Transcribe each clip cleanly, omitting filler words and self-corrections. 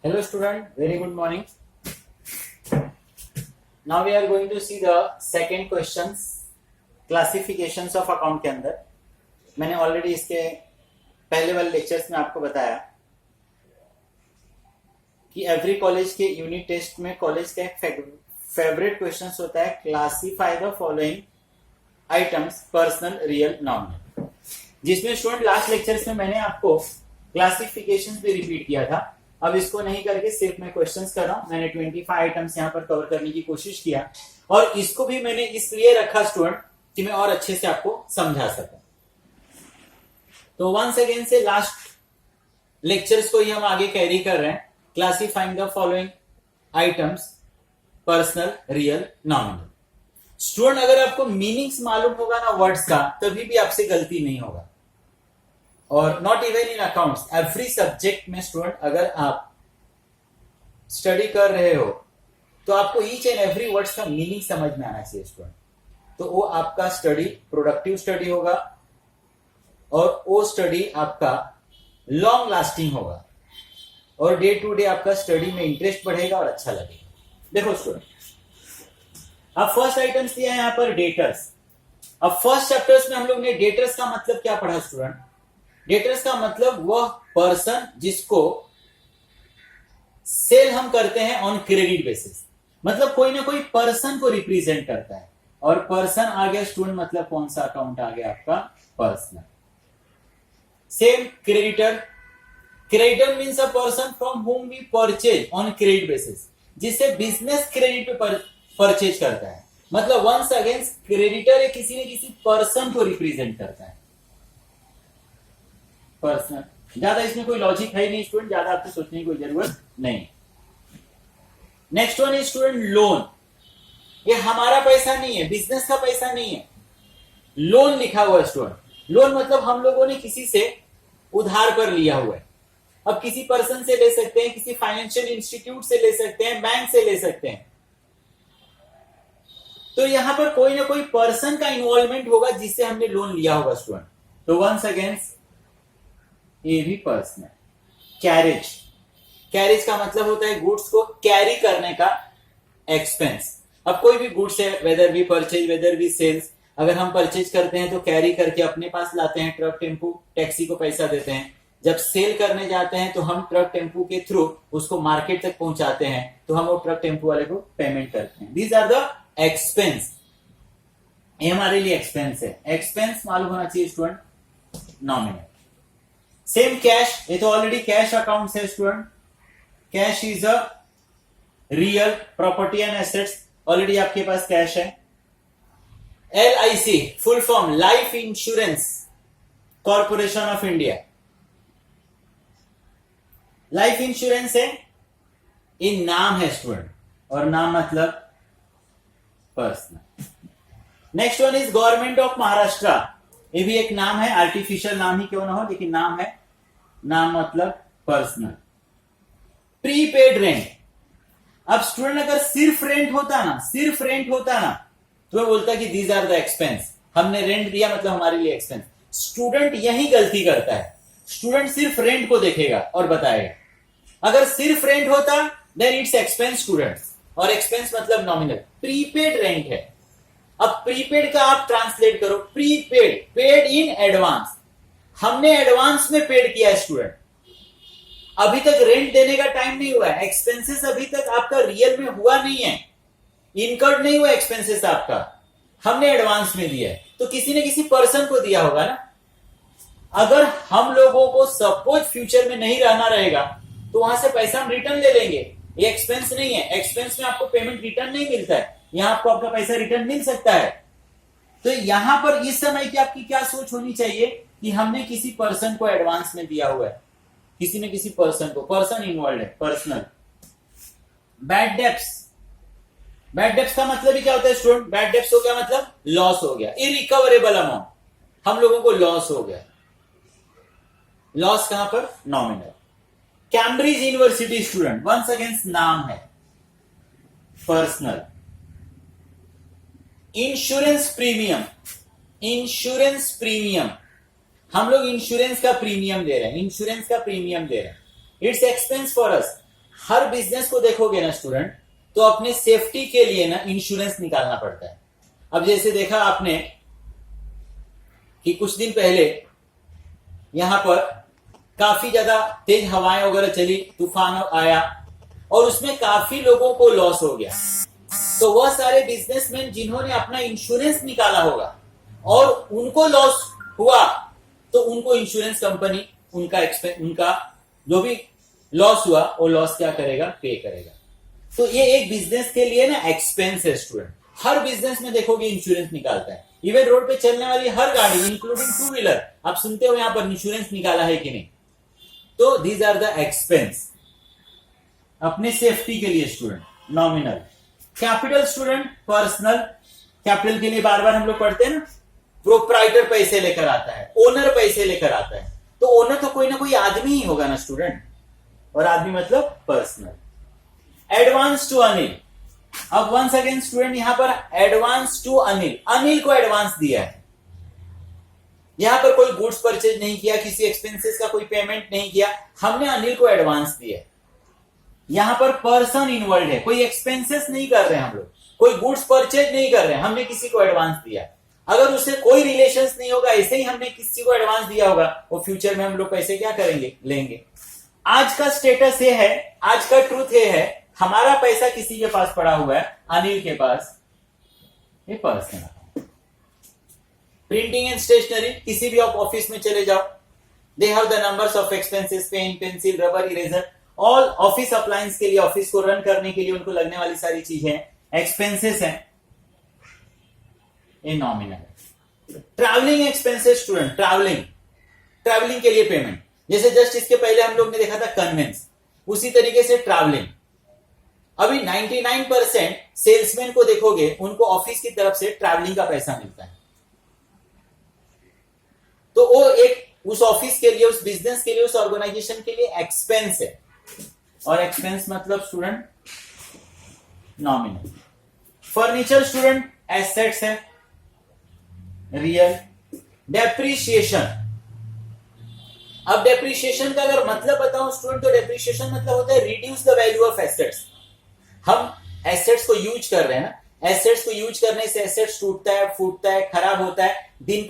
Hello student, very good morning. Now we are going to see the second questions, classifications of account के अंदर मैंने already इसके पहले वाले लेक्चर्स में आपको बताया कि एवरी कॉलेज के यूनिट टेस्ट में कॉलेज का एक फेवरेट क्वेश्चन होता है, classify the following items personal real nominal, जिसमें स्टूडेंट लास्ट लेक्चर्स में मैंने आपको क्लासिफिकेशंस भी रिपीट किया था। अब इसको नहीं करके सिर्फ मैं क्वेश्चंस कर रहा हूं। मैंने 25 आइटम्स यहां पर कवर करने की कोशिश किया और इसको भी मैंने इसलिए रखा स्टूडेंट कि मैं और अच्छे से आपको समझा सकूं। तो वंस अगेन से लास्ट लेक्चर्स को ही हम आगे कैरी कर रहे हैं, classifying the following items personal real nominal. Student अगर आपको मीनिंग्स मालूम होगा ना वर्ड्स का, तभी भी आपसे गलती नहीं होगा। और not even in accounts, every subject में स्टूडेंट अगर आप स्टडी कर रहे हो तो आपको ईच एंड एवरी वर्ड्स का मीनिंग समझ में आना चाहिए स्टूडेंट। तो वो आपका स्टडी प्रोडक्टिव स्टडी होगा और वो स्टडी आपका लॉन्ग लास्टिंग होगा और डे टू डे आपका स्टडी में इंटरेस्ट बढ़ेगा और अच्छा लगेगा। देखो स्टूडेंट, अब फर्स्ट आइटम्स दिया है यहां पर डेटर्स। अब फर्स्ट चैप्टर्स में हम लोग ने डेटर्स का मतलब क्या पढ़ा स्टूडेंट? डेटर्स का मतलब वह पर्सन जिसको सेल हम करते हैं ऑन क्रेडिट बेसिस, मतलब कोई ना कोई पर्सन को रिप्रेजेंट करता है। और पर्सन आ गया स्टूडेंट, मतलब कौन सा अकाउंट आ गया आपका? Personal. Same creditor, creditor means a person from home we purchase on credit basis, जिससे बिजनेस क्रेडिट पे परचेज करता है। मतलब वंस अगेन क्रेडिटर किसी न किसी पर्सन को रिप्रेजेंट करता है, पर्सनल। ज्यादा इसमें कोई लॉजिक है नहीं स्टूडेंट, ज्यादा आपको सोचने की कोई जरूरत नहीं। Next one is student loan. ये हमारा पैसा नहीं है, बिजनेस का पैसा नहीं है, लोन लिखा हुआ है स्टूडेंट। लोन मतलब हम लोगों ने किसी से उधार पर लिया हुआ है। अब किसी पर्सन से ले सकते हैं, किसी फाइनेंशियल इंस्टीट्यूट से ले सकते हैं, बैंक से ले सकते हैं। तो यहां पर कोई ना कोई पर्सन का इन्वॉल्वमेंट होगा जिससे हमने लोन लिया होगा स्टूडेंट। तो वंस अगेंस्ट ये भी पर्सनल। कैरेज, कैरेज का मतलब होता है गुड्स को कैरी करने का एक्सपेंस। अब कोई भी गुड्स है, whether we purchase whether we sales, अगर हम परचेज करते हैं तो कैरी करके अपने पास लाते हैं, ट्रक टेम्पू टैक्सी को पैसा देते हैं। जब सेल करने जाते हैं तो हम ट्रक टेम्पू के थ्रू उसको मार्केट तक पहुंचाते हैं, तो हम वो ट्रक टेम्पू वाले को पेमेंट करते हैं। These are the expense. ये हमारे लिए एक्सपेंस है। एक्सपेंस मालूम होना चाहिए स्टूडेंट, नॉमिनल। सेम कैश, ये तो ऑलरेडी कैश अकाउंट है student. Cash is a real property and assets, already आपके पास कैश है। LIC full form life insurance corporation of India, life insurance है, ये नाम है स्टूडेंट, और नाम मतलब personal. Next one is government of Maharashtra. ये भी एक नाम है, आर्टिफिशियल नाम ही क्यों ना हो, लेकिन नाम है, नाम मतलब पर्सनल। Prepaid rent. अब स्टूडेंट अगर सिर्फ रेंट होता ना, सिर्फ रेंट होता ना, तो मैं बोलता कि दीज आर द एक्सपेंस, हमने रेंट दिया मतलब हमारे लिए एक्सपेंस। स्टूडेंट यही गलती करता है, स्टूडेंट सिर्फ रेंट को देखेगा और बताएगा। अगर सिर्फ रेंट होता देन इट्स एक्सपेंस स्टूडेंट्स, और एक्सपेंस मतलब नॉमिनल। प्रीपेड रेंट है। अब प्रीपेड का आप ट्रांसलेट करो, प्रीपेड, पेड इन एडवांस। हमने एडवांस में पेड किया है स्टूडेंट, अभी तक रेंट देने का टाइम नहीं हुआ है। एक्सपेंसेस अभी तक आपका रियल में हुआ नहीं है, इनकर्ड नहीं हुआ एक्सपेंसेस आपका, हमने एडवांस में दिया है। तो किसी ने किसी पर्सन को दिया होगा ना। अगर हम लोगों को सपोज फ्यूचर में नहीं रहना रहेगा तो वहां से पैसा हम रिटर्न ले लेंगे। ये एक्सपेंस नहीं है, एक्सपेंस में आपको पेमेंट रिटर्न नहीं मिलता है, यहां आपको आपका पैसा रिटर्न मिल सकता है। तो यहां पर इस समय की आपकी क्या सोच होनी चाहिए कि हमने किसी पर्सन को एडवांस में दिया हुआ है, किसी ने किसी पर्सन को, पर्सन इन्वॉल्व है, personal. Bad debts, bad debts का मतलब ही क्या होता है स्टूडेंट? बैड डेब्ट्स हो क्या मतलब? लॉस हो गया, इरिकवरेबल अमाउंट, हम लोगों को लॉस हो गया। लॉस कहां पर? Nominal. Cambridge university student, once against नाम है, personal. Insurance premium, insurance premium, हम लोग इंश्योरेंस का प्रीमियम दे रहे हैं, इंश्योरेंस का प्रीमियम दे रहे हैं। It's expense for us, her business को देखोगे ना स्टूडेंट, तो अपने सेफ्टी के लिए ना इंश्योरेंस निकालना पड़ता है। अब जैसे देखा आपने कि कुछ दिन पहले यहां पर काफी ज्यादा तेज हवाएं वगैरह चली, तूफान आया और उसमें काफी लोगों को लॉस हो गया। तो वह सारे बिजनेसमैन जिन्होंने अपना इंश्योरेंस निकाला होगा और उनको लॉस हुआ, तो उनको इंश्योरेंस कंपनी उनका जो भी लॉस हुआ वो लॉस क्या करेगा, पे करेगा। तो ये एक बिजनेस के लिए ना एक्सपेंस है स्टूडेंट। हर बिजनेस में देखोगे इंश्योरेंस निकालता है। इवन रोड पे चलने वाली हर गाड़ी इंक्लूडिंग टू व्हीलर, आप सुनते हो यहां पर इंश्योरेंस निकाला है कि नहीं। तो दीज आर द एक्सपेंस अपने सेफ्टी के लिए student. Nominal. Capital student personal. Capital के लिए बार बार हम लोग पढ़ते हैं ना, प्रोप्राइटर पैसे लेकर आता है, ओनर पैसे लेकर आता है। तो ओनर तो कोई ना कोई आदमी ही होगा ना स्टूडेंट, और आदमी मतलब पर्सनल। Advance to Anil. अब वंस अगेन स्टूडेंट यहां पर एडवांस टू अनिल, अनिल को एडवांस दिया है। यहां पर कोई गुड्स परचेज नहीं किया, किसी एक्सपेंसेस का कोई पेमेंट नहीं किया, हमने अनिल को एडवांस दिया है। यहां पर पर्सन इन्वॉल्व है, कोई एक्सपेंसेस नहीं कर रहे हैं हम लोग, कोई गुड्स परचेज नहीं कर रहे हैं, हमने किसी को एडवांस दिया। अगर उससे कोई रिलेशंस नहीं होगा, ऐसे ही हमने किसी को एडवांस दिया होगा, वो फ्यूचर में हम लोग पैसे क्या करेंगे, लेंगे। आज का स्टेटस ये है, आज का ट्रूथ ये है, हमारा पैसा किसी के पास पड़ा हुआ है, अनिल के पास, ये पर्सनल। प्रिंटिंग एंड स्टेशनरी, किसी भी आप ऑफिस में चले जाओ, they have the numbers of expenses, pen, pencil, rubber, eraser, all office appliance के लिए, ऑफिस को रन करने के लिए उनको लगने वाली सारी चीजें एक्सपेंसेस हैं, ये नॉमिनल है। ट्रैवलिंग एक्सपेंसेस स्टूडेंट, ट्रैवलिंग के लिए पेमेंट, जैसे जस्ट इसके पहले हम लोग ने देखा था कन्वेंस, उसी तरीके से ट्रैवलिंग। अभी 99% सेल्समैन को देखोगे, उनको ऑफिस की तरफ से ट्रैवलिंग का पैसा मिलता है। तो वो एक उस ऑफिस के लिए, उस बिजनेस के लिए, उस ऑर्गेनाइजेशन के लिए एक्सपेंस है, और एक्सपेंस मतलब student nominal. Furniture student assets है, रियल। डेप्रीशिएशन, अब डेप्रीशिएशन का अगर मतलब बताऊं स्टूडेंट, तो डेप्रीशिएशन मतलब होता है reduce the value of assets. हम एसेट्स को यूज कर रहे हैं ना, एसेट्स को यूज करने से एसेट्स टूटता है, फूटता है, खराब होता है, दिन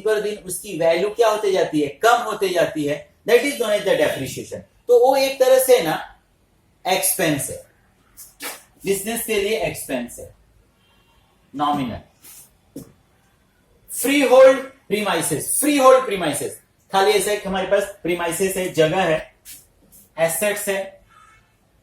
पर दिन उसकी वैल्यू क्या होते जाती है, कम होते जाती है, that is known as the depreciation. तो वो एक तरह से ना एक्सपेंस है, बिजनेस के लिए एक्सपेंस है, nominal. Free hold premises, free hold premises, खाली ऐसा है कि हमारे पास प्रीमाइसेस है, जगह है, एसेट्स है,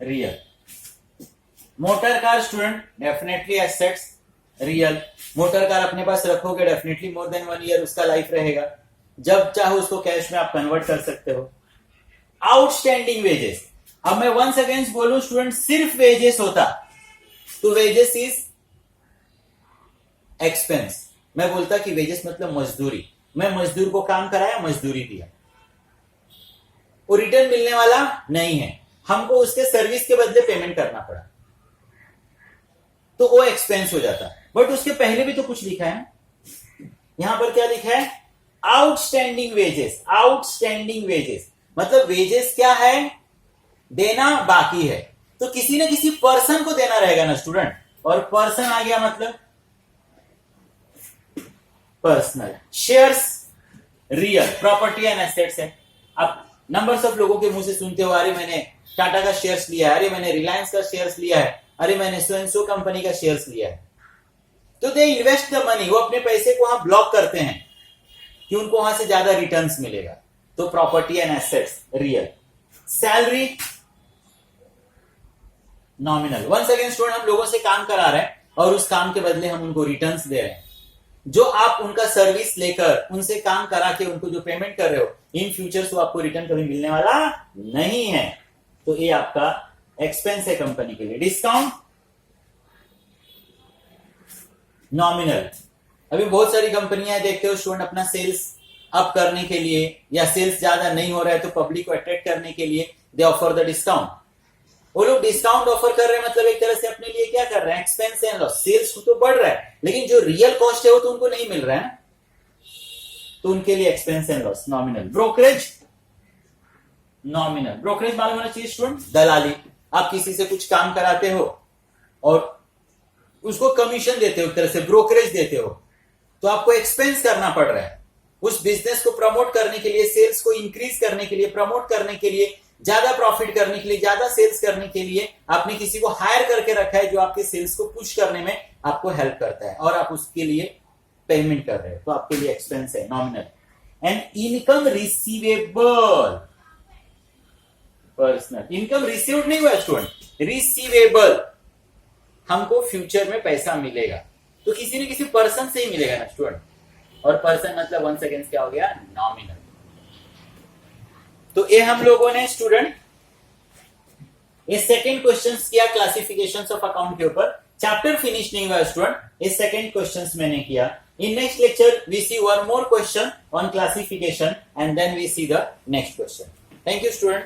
real. Motor car student definitely assets, real. Motor car अपने पास रखोगे डेफिनेटली मोर देन 1 ईयर उसका लाइफ रहेगा, जब चाहो उसको कैश में आप कन्वर्ट कर सकते हो। आउटस्टैंडिंग वेजेस, अब मैं वंस अगेंस्ट बोलूं स्टूडेंट, सिर्फ वेजेस होता तो वेजेस इज एक्सपेंस। मैं बोलता कि वेजेस मतलब मजदूरी, मैं मजदूर को काम कराया, मजदूरी दिया, वो रिटर्न मिलने वाला नहीं है, हमको उसके सर्विस के बदले पेमेंट करना पड़ा, तो वो एक्सपेंस हो जाता। बट उसके पहले भी तो कुछ लिखा है, यहां पर क्या लिखा है, आउटस्टैंडिंग वेजेस। आउटस्टैंडिंग वेजेस मतलब वेजेस क्या है, देना बाकी है, तो किसी न किसी पर्सन को देना रहेगा ना स्टूडेंट, और पर्सन आ गया मतलब personal. Shares real, property and assets है। अब नंबर्स ऑफ लोगों के मुंह से सुनते हो, अरे मैंने टाटा का शेयर्स लिया है, अरे मैंने रिलायंस का शेयर्स लिया है, अरे मैंने सो एंड सो कंपनी का शेयर्स लिया है। तो दे इन्वेस्ट द मनी, वो अपने पैसे को वहां ब्लॉक करते हैं कि उनको वहां से ज्यादा रिटर्न्स मिलेगा, तो property and assets real. Salary nominal. Once again student, हम लोगों से काम करा रहे हैं और उस काम के बदले हम उनको रिटर्न्स दे रहे हैं। जो आप उनका सर्विस लेकर उनसे काम करा के उनको जो पेमेंट कर रहे हो, इन फ्यूचर वो आपको रिटर्न कभी मिलने वाला नहीं है, तो ये आपका एक्सपेंस है कंपनी के लिए। Discount nominal. अभी बहुत सारी कंपनियां देखते हो स्टूडेंट, अपना सेल्स अप करने के लिए या सेल्स ज्यादा नहीं हो रहा है तो पब्लिक को अट्रैक्ट करने के लिए दे ऑफर द डिस्काउंट। वो लोग डिस्काउंट ऑफर कर रहे हैं मतलब एक तरह से अपने लिए क्या कर रहे हैं, एक्सपेंस एंड लॉस। सेल्स तो बढ़ रहा है लेकिन जो रियल कॉस्ट है वो तो उनको नहीं मिल रहा है, तो उनके लिए expense and loss nominal. Brokerage nominal. Brokerage मालूम होना चाहिए स्टूडेंट, दलाली। आप किसी से कुछ काम कराते हो और उसको कमीशन देते हो, एक तरह से ब्रोकरेज देते हो, तो आपको एक्सपेंस करना पड़ रहा है। उस बिजनेस को प्रमोट करने के लिए, सेल्स को इंक्रीज करने के लिए, प्रमोट करने के लिए, ज्यादा प्रॉफिट करने के लिए, ज्यादा सेल्स करने के लिए आपने किसी को हायर करके रखा है जो आपके सेल्स को पुश करने में आपको हेल्प करता है और आप उसके लिए पेमेंट कर रहे हो, तो आपके लिए एक्सपेंस है nominal. And income receivable, personal income received नहीं हुआ स्टूडेंट, रिसीवेबल, हमको फ्यूचर में पैसा मिलेगा तो किसी न किसी पर्सन से ही मिलेगा ना स्टूडेंट, और पर्सन मतलब 1 सेकेंड क्या हो गया, नॉमिनल। तो ये हम लोगों ने स्टूडेंट ये सेकंड क्वेश्चंस किया क्लासिफिकेशंस ऑफ अकाउंट के ऊपर। चैप्टर फिनिश नहीं हुआ स्टूडेंट, ये सेकंड क्वेश्चंस मैंने किया। In next lecture we see one more question on classification and then we see the next question. Thank you student.